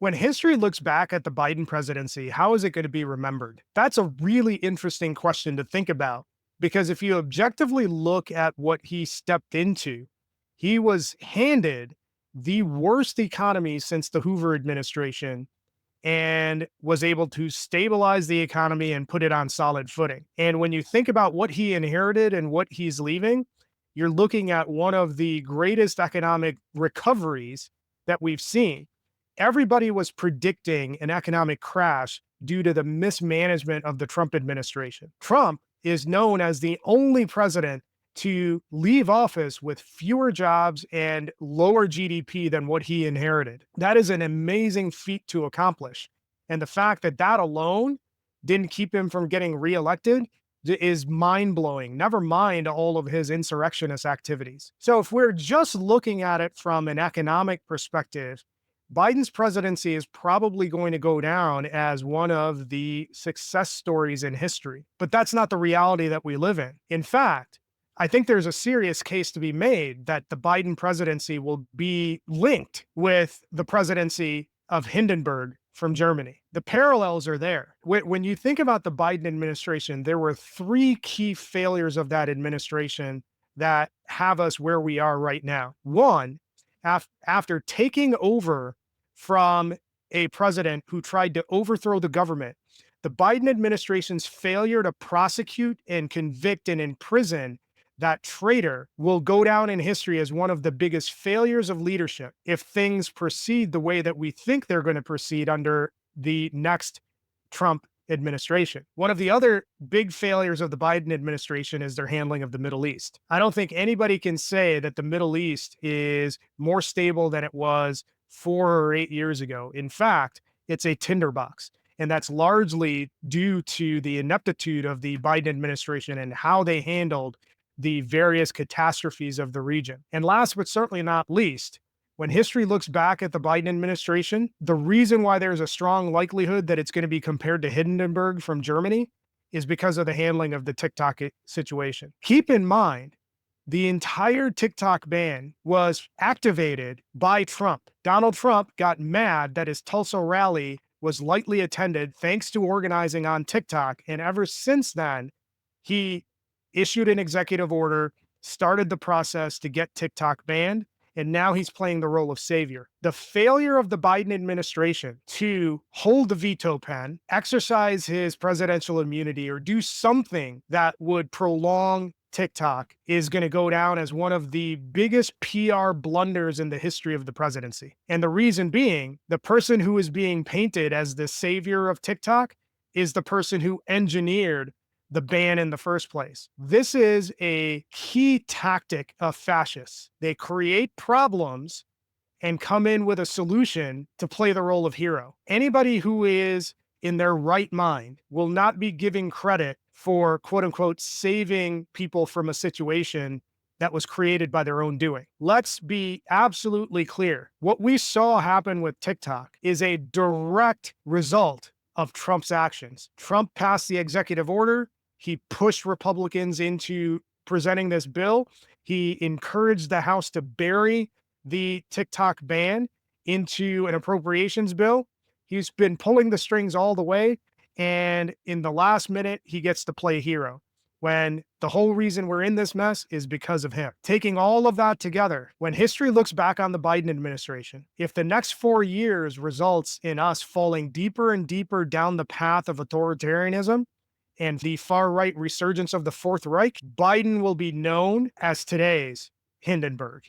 When history looks back at the Biden presidency, how is it going to be remembered? That's a really interesting question to think about because if you objectively look at what he stepped into, he was handed the worst economy since the Hoover administration and was able to stabilize the economy and put it on solid footing. And when you think about what he inherited and what he's leaving, you're looking at one of the greatest economic recoveries that we've seen. Everybody was predicting an economic crash due to the mismanagement of the Trump administration. Trump is known as the only president to leave office with fewer jobs and lower GDP than what he inherited. That is an amazing feat to accomplish. And the fact that that alone didn't keep him from getting reelected is mind blowing, never mind all of his insurrectionist activities. So, if we're just looking at it from an economic perspective, Biden's presidency is probably going to go down as one of the success stories in history. But that's not the reality that we live in. In fact, I think there's a serious case to be made that the Biden presidency will be linked with the presidency of Hindenburg from Germany. The parallels are there. When you think about the Biden administration, there were three key failures of that administration that have us where we are right now. One, after taking over from a president who tried to overthrow the government, the Biden administration's failure to prosecute and convict and imprison that traitor will go down in history as one of the biggest failures of leadership if things proceed the way that we think they're going to proceed under the next Trump administration. One of the other big failures of the Biden administration is their handling of the Middle East. I don't think anybody can say that the Middle East is more stable than it was 4 or 8 years ago. In fact, it's a tinderbox. And that's largely due to the ineptitude of the Biden administration and how they handled the various catastrophes of the region. And last but certainly not least, when history looks back at the Biden administration, the reason why there's a strong likelihood that it's going to be compared to Hindenburg from Germany is because of the handling of the TikTok situation. Keep in mind, the entire TikTok ban was activated by Trump. Donald Trump got mad that his Tulsa rally was lightly attended thanks to organizing on TikTok. And ever since then, he issued an executive order, started the process to get TikTok banned, and now he's playing the role of savior. The failure of the Biden administration to hold the veto pen, exercise his presidential immunity, or do something that would prolong TikTok is going to go down as one of the biggest PR blunders in the history of the presidency. And the reason being, the person who is being painted as the savior of TikTok is the person who engineered the ban in the first place. This is a key tactic of fascists. They create problems and come in with a solution to play the role of hero. Anybody who is in their right mind will not be giving credit for quote unquote saving people from a situation that was created by their own doing. Let's be absolutely clear. What we saw happen with TikTok is a direct result of Trump's actions. Trump passed the executive order. He pushed Republicans into presenting this bill. He encouraged the House to bury the TikTok ban into an appropriations bill. He's been pulling the strings all the way. And in the last minute, he gets to play hero when the whole reason we're in this mess is because of him. Taking all of that together, when history looks back on the Biden administration, if the next 4 years results in us falling deeper and deeper down the path of authoritarianism, and the far-right resurgence of the Fourth Reich, Biden will be known as today's Hindenburg.